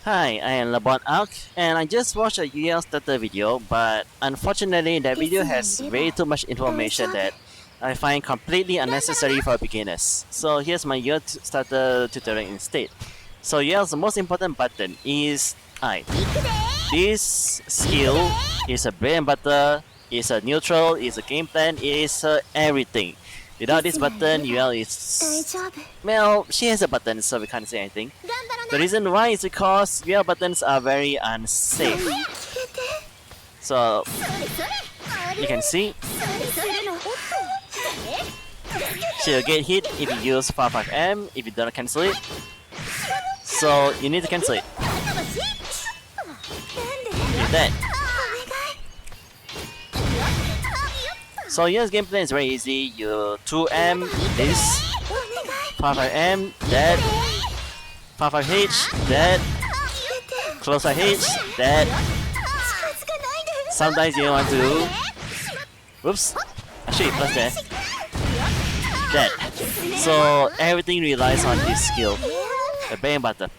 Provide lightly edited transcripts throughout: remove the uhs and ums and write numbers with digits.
Hi, I am Labon Alk, and I just watched a Yuel starter video, but unfortunately that video has way too much information that I find completely unnecessary for beginners. So here's my Yuel starter tutorial instead. So Yuel's most important button is I. This skill is a bread and butter, is a neutral, is a game plan, is everything. Without this button, Yuel is... well, she has a button, so we can't say anything. The reason why is because Yuel buttons are very unsafe. So, you can see, she'll get hit if you use 5M, if you don't cancel it. So, you need to cancel it. Like that. So Yuel's gameplay is very easy. You 2M this, 5M that, 5H that, close H that. Sometimes you want to, whoops, actually plus that, that. So everything relies on this skill, the bread and butter.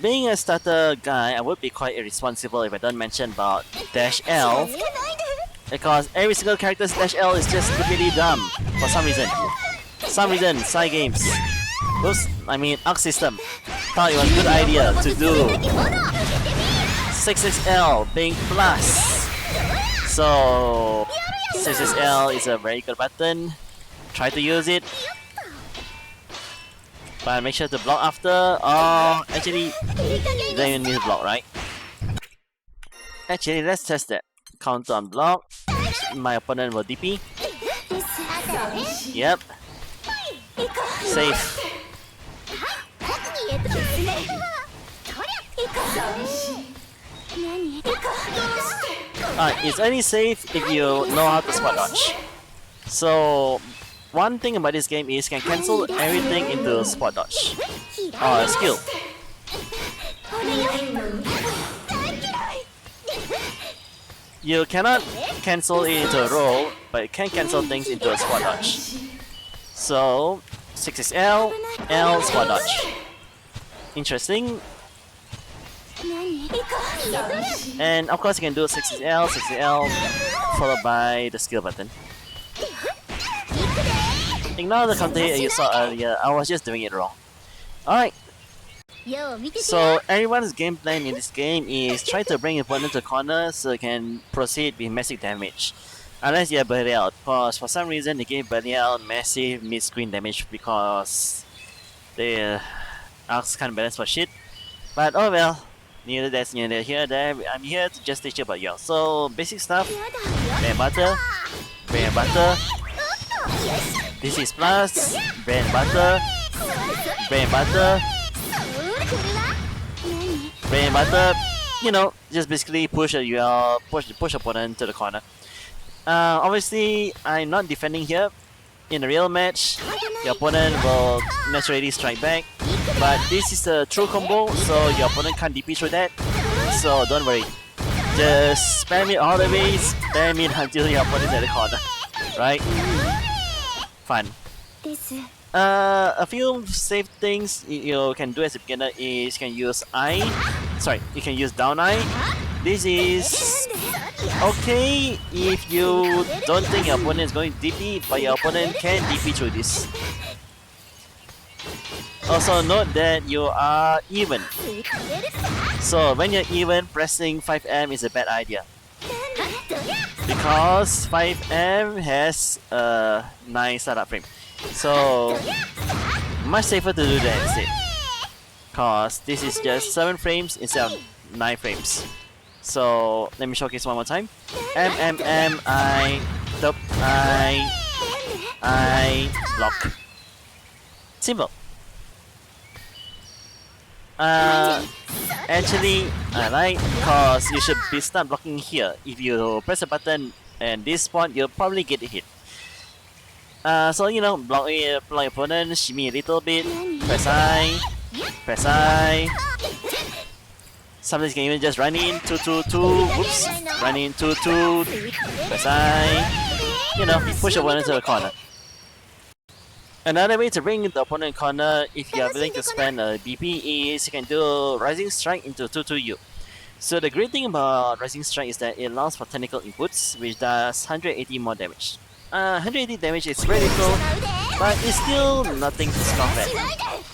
Being a starter guy, I would be quite irresponsible if I don't mention about dash L, because every single character's dash L is just completely dumb for some reason. Side games. Oops, I mean Arc system thought it was a good idea to do 6XL being plus. So 6XL is a very good button. Try to use it. But make sure to block after. Oh, actually, you don't even need to block, right? Actually, let's test that. Counter on block. My opponent will DP. Yep. Safe. It's only safe if you know how to spot dodge. So, one thing about this game is you can cancel everything into spot dodge or skill. You cannot cancel it into a roll, but you can cancel things into a spot dodge. So 6XL, L, spot dodge. Interesting. And of course you can do 6XL, 6XL, followed by the skill button. Ignore the counter hit you saw earlier, I was just doing it wrong. Alright. So everyone's game plan in this game is try to bring your opponent to the corner so you can proceed with massive damage. Unless you have Burial, because for some reason they gave Burial massive mid-screen damage because the arcs can't balance for shit. But oh well, neither that's neither here there. I'm here to just teach you about Yuel. So basic stuff, bread and butter, bread and butter. This is plus, bread and butter, bread and butter, bread and butter. You know, just basically push your push opponent to the corner. Obviously, I'm not defending here. In a real match, your opponent will naturally strike back. But this is a true combo, so your opponent can't DP through that. So don't worry. Just spam it all the way, spam it until your opponent is at the corner. Right? Fun. A few safe things you can do as a beginner is you can use you can use down I. This is okay if you don't think your opponent is going to DP, but your opponent can DP through this. Also note that you are even. So when you're even, pressing 5M is a bad idea. Because 5M has a 9 startup frame. So much safer to do that instead. Cause this is just 7 frames instead of 9 frames. So let me showcase one more time. I block. Simple. Actually, I like because you should be start blocking here. If you press a button and this spot, you'll probably get hit. So you know, block your opponent, shimmy a little bit, press I. Sometimes you can even just run in 2-2-2, whoops, run in 2-2, press I. You know, push your opponent to the corner. Another way to bring the opponent corner if you are willing to spend a BP is you can do Rising Strike into 2-2U. So the great thing about Rising Strike is that it allows for technical inputs, which does 180 more damage. 180 damage is very little, but it's still nothing to scoff at,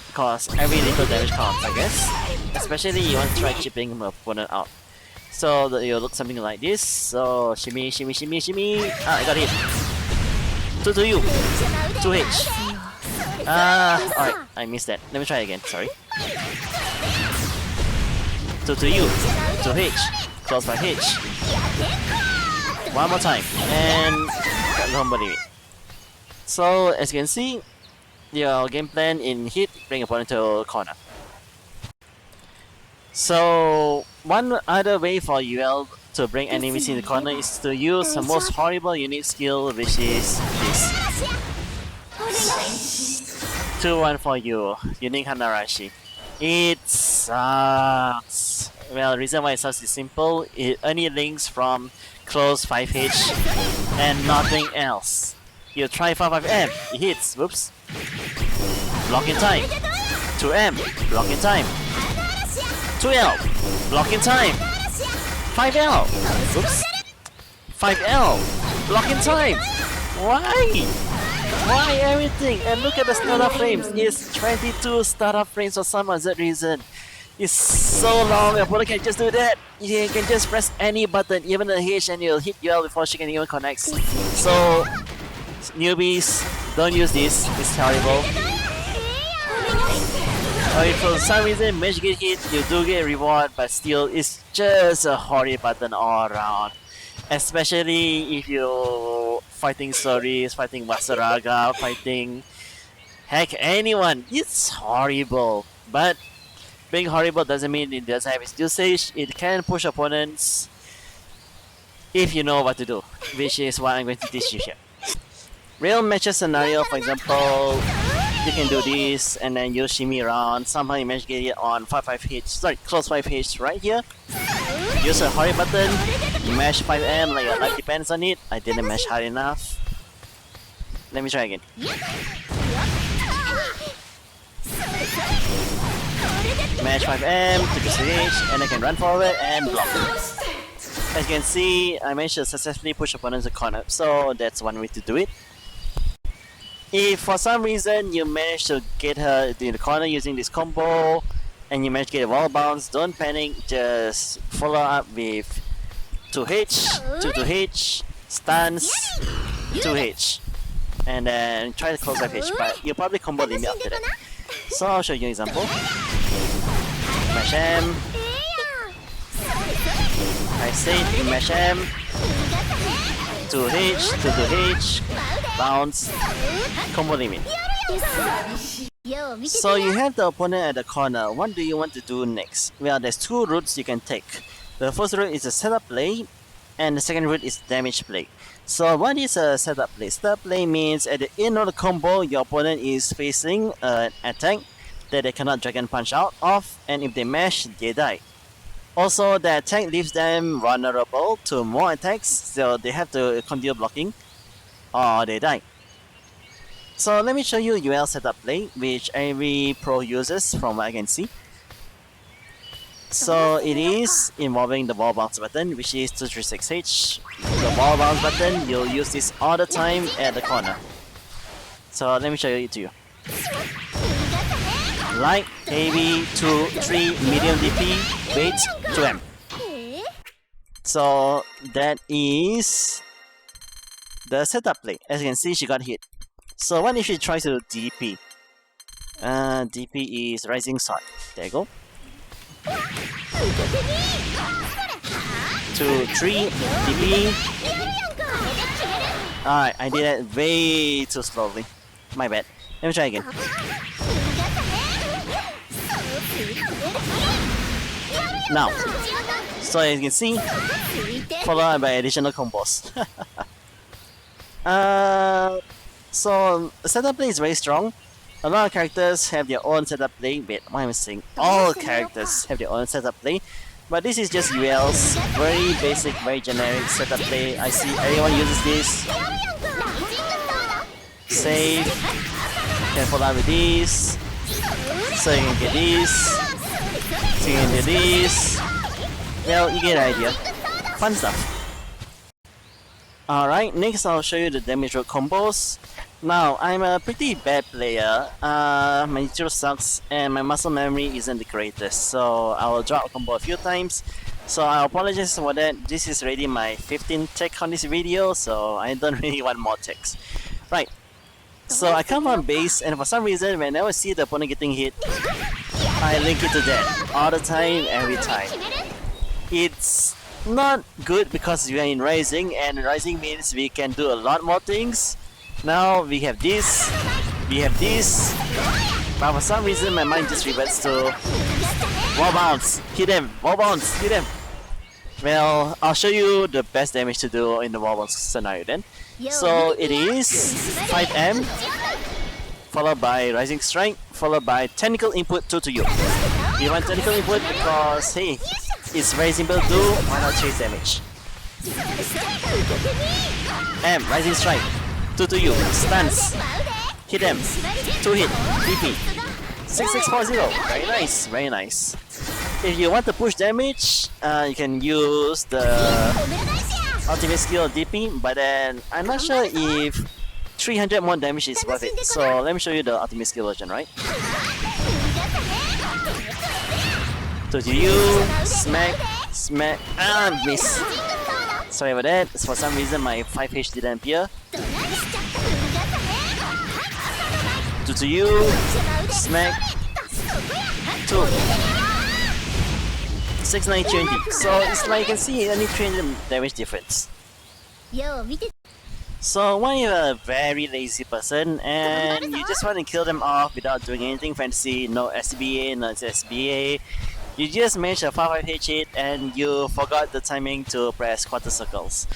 because every little damage counts, I guess. Especially you want to try chipping the opponent out. So it'll look something like this. So shimmy, shimmy, shimmy, shimmy. I got it. 2-2U. 2H. Alright, I missed that. Let me try again, sorry. 2-2U. 2H. Close by H. One more time. And got combo limit. So as you can see, your game plan in hit, bring opponent to corner. So one other way for Yuel to bring enemies in the corner is to use the most horrible unique skill, which is this. 2-1 for you, unique Hanarashi. It sucks. Well, the reason why it sucks is simple. It only links from close 5H and nothing else. You try 5-5M, it hits, whoops. Block in time. 2M, block in time. 2L, block in time. 5L, whoops. 5L, block in time. Why? Why everything? And look at the startup frames. It's 22 startup frames for some other reason. It's so long. The opponent can just do that. You can just press any button, even the H, and you'll hit Yuel before she can even connect. So newbies, don't use this. It's terrible. If for some reason match get hit, you do get a reward, but still, it's just a horrid button all around. Especially if you're fighting Soris, fighting Wasaraga, fighting heck anyone. It's horrible. But being horrible doesn't mean it doesn't have its usage. It can push opponents if you know what to do, which is what I'm going to teach you here. Real matches scenario, for example, you can do this and then use shimmy around. Somehow you manage to get it on 5-5H, sorry, close 5H right here. Use a horrid button, mash 5M like your life depends on it. I didn't mash hard enough. Let me try again. Mash 5M to PCH and I can run forward and block. As you can see, I managed to successfully push opponents to corner, so that's one way to do it. If for some reason you manage to get her in the corner using this combo and you manage to get a wall bounce, don't panic, just follow up with 2H, 2-2H, stuns, 2H, and then try to close 5H, but you'll probably combo limit after that. So I'll show you an example. Mash M. I said mash M. 2H, 2-2H, bounce, combo limit. So you have the opponent at the corner. What do you want to do next? Well, there's two routes you can take. The first route is a setup play, and the second route is damage play. So what is a setup play? Setup play means at the end of the combo, your opponent is facing an attack that they cannot dragon punch out of, and if they mash, they die. Also, the attack leaves them vulnerable to more attacks, so they have to continue blocking, or they die. So let me show you Yuel setup play, which every pro uses from what I can see. So it is involving the wall bounce button, which is 236H. The wall bounce button, you'll use this all the time at the corner. So let me show it to you. Light, heavy, 2, 3, medium DP, weight, 2M. So that is the setup play. As you can see, she got hit. So what if she tries to DP? DP is Rising Sword. There you go. 2, 3, DP. Alright, I did that way too slowly. My bad. Let me try again. Now, so as you can see, followed by additional combos. So setup play is very strong. A lot of characters have their own setup play. Wait, what am I saying? All characters have their own setup play. But this is just Yuel's very basic, very generic setup play. I see everyone uses this. Save. Can follow up with these. So you can get these. So you can do these. Well, you get the idea. Fun stuff. Alright, next I'll show you the damage road combos. Now, I'm a pretty bad player. My neutral sucks and my muscle memory isn't the greatest, so I will drop a combo a few times. So I apologize for that. This is already my 15th tech on this video, so I don't really want more techs. Right, so I come on base and for some reason whenever I see the opponent getting hit, I link it to that. All the time, every time. It's not good because we are in Rising, and Rising means we can do a lot more things. Now we have this, but for some reason my mind just reverts to wall bounce, hit them, wall bounce, hit them. Well, I'll show you the best damage to do in the wall bounce scenario then. So it is 5M, followed by Rising Strike, followed by Technical Input 2 to you. You want Technical Input because, hey, it's very simple to do, why not chase damage? M, Rising Strike, 2 to you, stuns, hit them, 2 hit, DP, 6640, very nice, very nice. If you want to push damage, you can use the ultimate skill DP, but then I'm not sure if 300 more damage is worth it, so let me show you the ultimate skill version, right? So to you, smack, smack, and miss. Sorry about that, for some reason my 5H didn't appear. To you, smack, 2. 6920. So it's like you can see only 300 damage difference. So when you're a very lazy person and you just want to kill them off without doing anything fancy, no SBA, no SBA, you just managed a 5-5 hit and you forgot the timing to press quarter circles.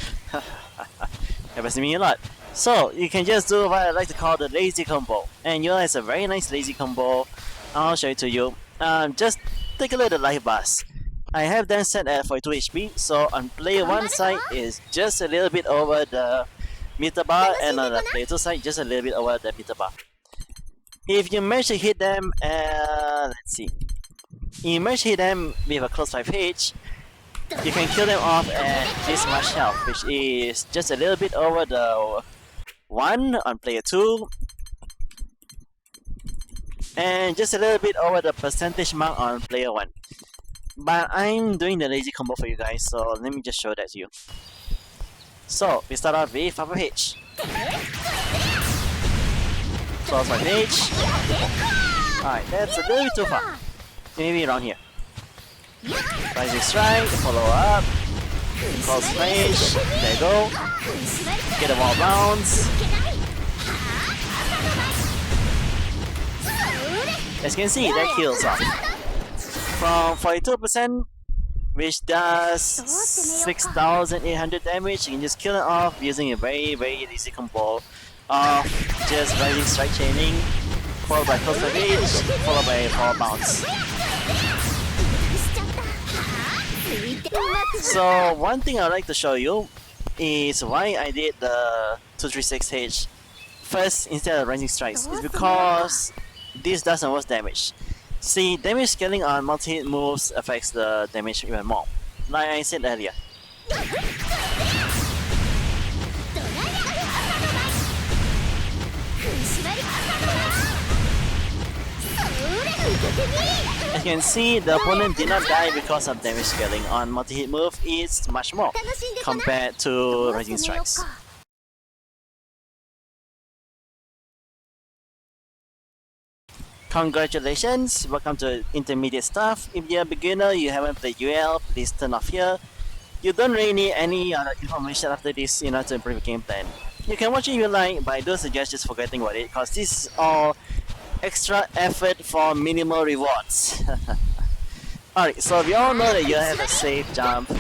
Happens to me a lot. So you can just do what I like to call the lazy combo, and Yuel has a very nice lazy combo. I'll show it to you. Just take a look at the life bars. I have them set at 42 HP, so on player 1 side is just a little bit over the meter bar, and on the player 2 side just a little bit over the meter bar. If you manage to hit them, let's see. If you manage to hit them with a close 5H, you can kill them off at this much health, which is just a little bit over the 1 on player 2, and just a little bit over the percentage mark on player 1. But I'm doing the lazy combo for you guys, so let me just show that to you. So we start off with 5H. Close 5H. Alright, that's a little bit too far. Maybe around here. Rising Strike, follow up. Close 5H. There you go. Get a wall bounce. As you can see, that kills off. From 42%, which does 6,800 damage, you can just kill it off using a very easy combo of just Rising Strike chaining, followed by close 5H, followed by 4 bounce. So one thing I'd like to show you is why I did the 236H first instead of Rising Strikes. It's because this does the most damage. See, damage scaling on multi-hit moves affects the damage even more, like I said earlier. As you can see, the opponent did not die because of damage scaling. On multi-hit move, it's much more compared to Rising Strikes. Congratulations, welcome to intermediate stuff. If you're a beginner, you haven't played Yuel, please turn off here. You don't really need any other information after this to improve your game plan. You can watch it if you like, but I do suggest just forgetting about it, because this is all extra effort for minimal rewards. Alright, so we all know that you have a safe jump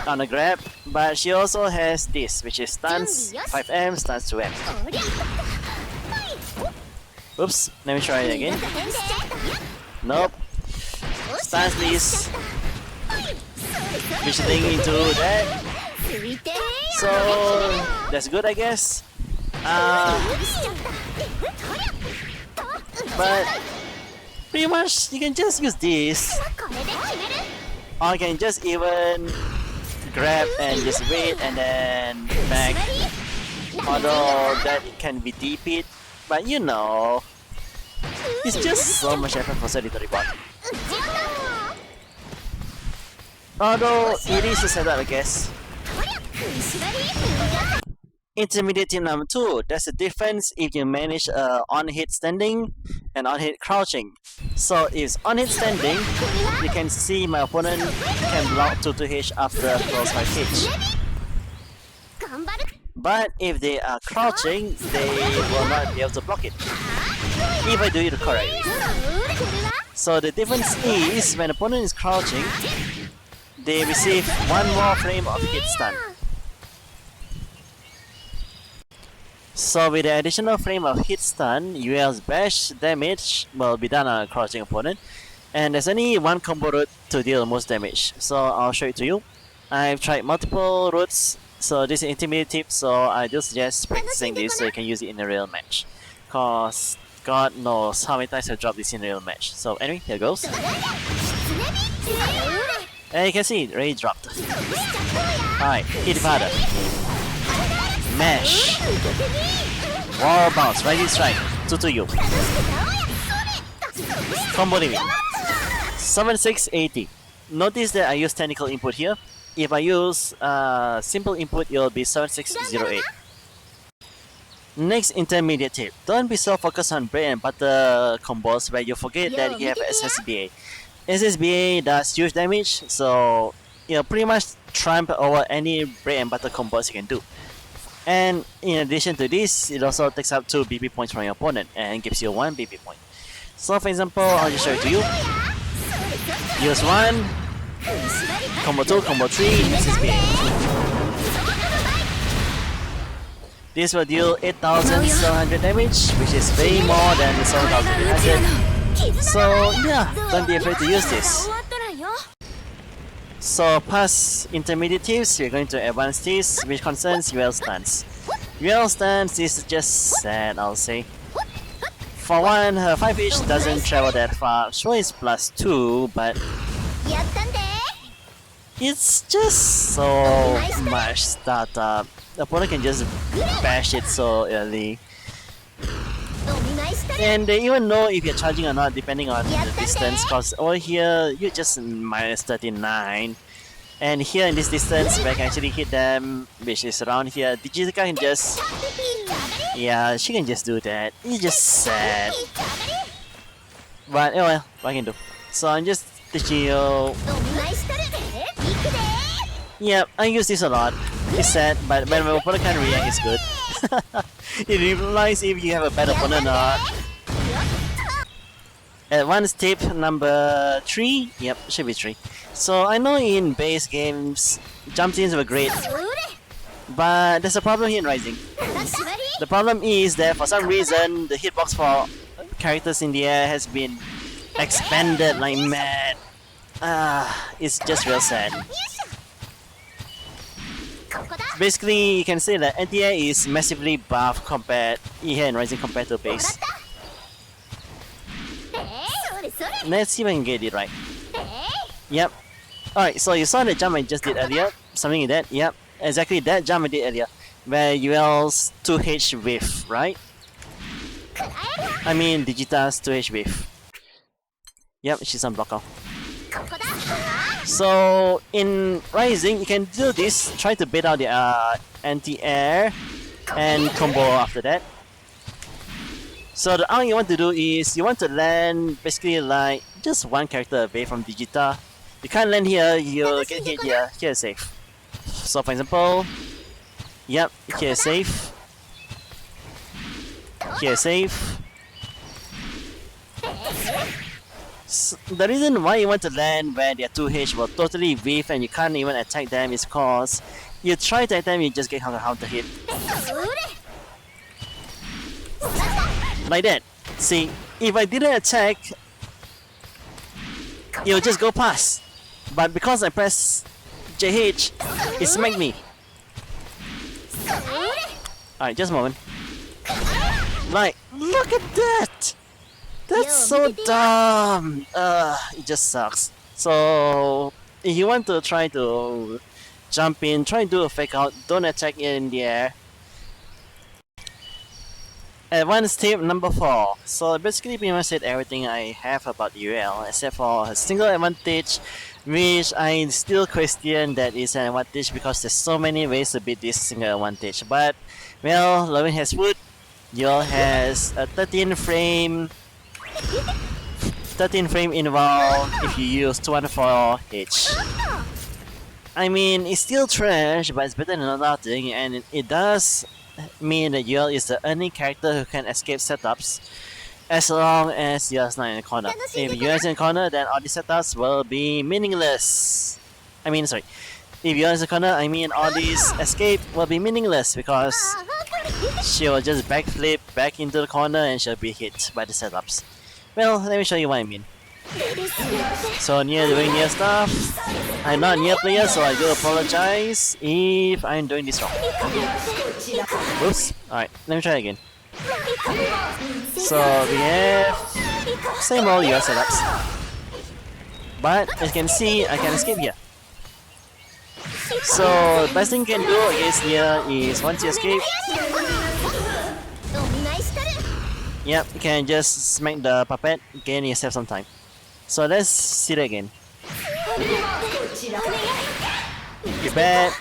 on the grab, but she also has this, which is stuns 5M, stuns 2M. Oops, let me try it again. Nope. Stuns this. Which link into that. So that's good, I guess. but pretty much you can just use this, or you can just even grab and just wait and then back, although that it can be DP'd, but you know, it's just so much effort for so little reward. Although it is a setup, I guess. Intermediate tip number 2. There's a difference if you manage on-hit standing and on-hit crouching. So if on-hit standing, you can see my opponent can block 2-2H after close 5H. But if they are crouching, they will not be able to block it, if I do it correctly. So the difference is when the opponent is crouching, they receive 1 more frame of hit stun. So with the additional frame of hit stun, Yuel's bash damage will be done on a crouching opponent, and there's only one combo route to deal most damage. So I'll show it to you. I've tried multiple routes, so this is intermediate tip, so I do suggest practicing this so you can use it in a real match. Cause God knows how many times I've dropped this in a real match. So anyway, here goes. And you can see it already dropped. Alright, hit it harder. Mash. Wall bounce, right strike. 2 you. Combo limit. 7680. Notice that I use technical input here. If I use simple input, it will be 7608. Next intermediate tip. Don't be so focused on bread and butter combos where you forget that you have ssba. ssba does huge damage, so pretty much trump over any bread and butter combos you can do. And in addition to this, it also takes up 2 BP points from your opponent and gives you 1 BP point. So for example, I'll just show it to you. Use 1, combo 2, combo 3, ssba. This will deal 8,700 damage, which is way more than the 7,800. So yeah, don't be afraid to use this. So past intermediate tips, we're going to advanced tips, which concerns Yuel stance. Yuel stance is just sad, I'll say. For one, her 5H doesn't travel that far. Sure, it's +2, but it's just so much startup. The opponent can just bash it so early. And they even know if you're charging or not depending on the distance, cause over here you're just -39, and here in this distance where I can actually hit them, which is around here, Digitica can just, yeah, she can just do that. It's just sad, but oh well, what I can do. So I'm just teaching you. Yep, I use this a lot. It's sad, but when my opponent can react, it's good. It replies if you have a bad opponent or not. Advanced tip number 3. Yep, should be 3. So I know in base games, jump teams were great, but there's a problem here in Rising. The problem is that for some reason, the hitbox for characters in the air has been expanded like mad. It's just real sad. Basically, you can say that anti-air is massively buffed compared here in Rising compared to base. Let's see if I can get it right. Yep. Alright, so you saw the jump I just did earlier, something like that. Yep, exactly that jump I did earlier, where Yuel's 2H whiff, right? I mean Digita's 2H whiff. Yep, she's on block off. So in Rising, you can do this, try to bait out the anti-air and combo after that. So the all you want to do is you want to land basically like just one character away from Digita. You can't land here, you'll get hit here. Here is safe. So for example, yep, here is safe. Here is safe. So the reason why you want to land where their 2H will totally whiff and you can't even attack them is because you try to attack them, you just get counter hit. Like that. See, if I didn't attack, it will just go past. But because I press JH, it smacked me. Alright, just a moment. Like, look at that! That's so dumb. It just sucks. So if you want to try to jump in, try and do a fake out, don't attack in the air. Advanced tip number 4. So basically pretty much said everything I have about UL except for a single advantage, which I still question that is an advantage because there's so many ways to beat this single advantage. But well, Loving has food. UL has a 13 frame involved if you use 214H. I mean, it's still trash, but it's better than nothing, and it does mean that Yuel is the only character who can escape setups as long as Yuel's not in the corner. If Yuel's in the corner, then all these setups will be meaningless. If Yuel's in the corner, all these escape will be meaningless because she will just backflip back into the corner and she'll be hit by the setups. Well, let me show you what I mean. So Nia doing Nia stuff. I'm not a Nia player, so I do apologize if I'm doing this wrong. Oops. Alright, let me try again. So we have same old US setups. But as you can see, I can escape here. So the best thing you can do against Nia is once you escape, yep, you can just smack the puppet, gain yourself some time. So let's see that again. Get back,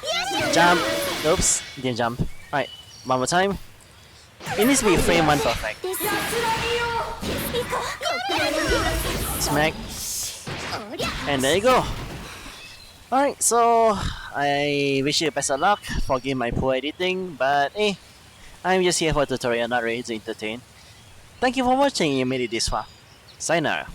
jump. Oops, didn't jump. Alright, one more time. It needs to be frame 1 perfect. Smack. And there you go. Alright, so I wish you best of luck. Forgive my poor editing, but I'm just here for a tutorial, not ready to entertain. Thank you for watching and you made it this far. Sayonara.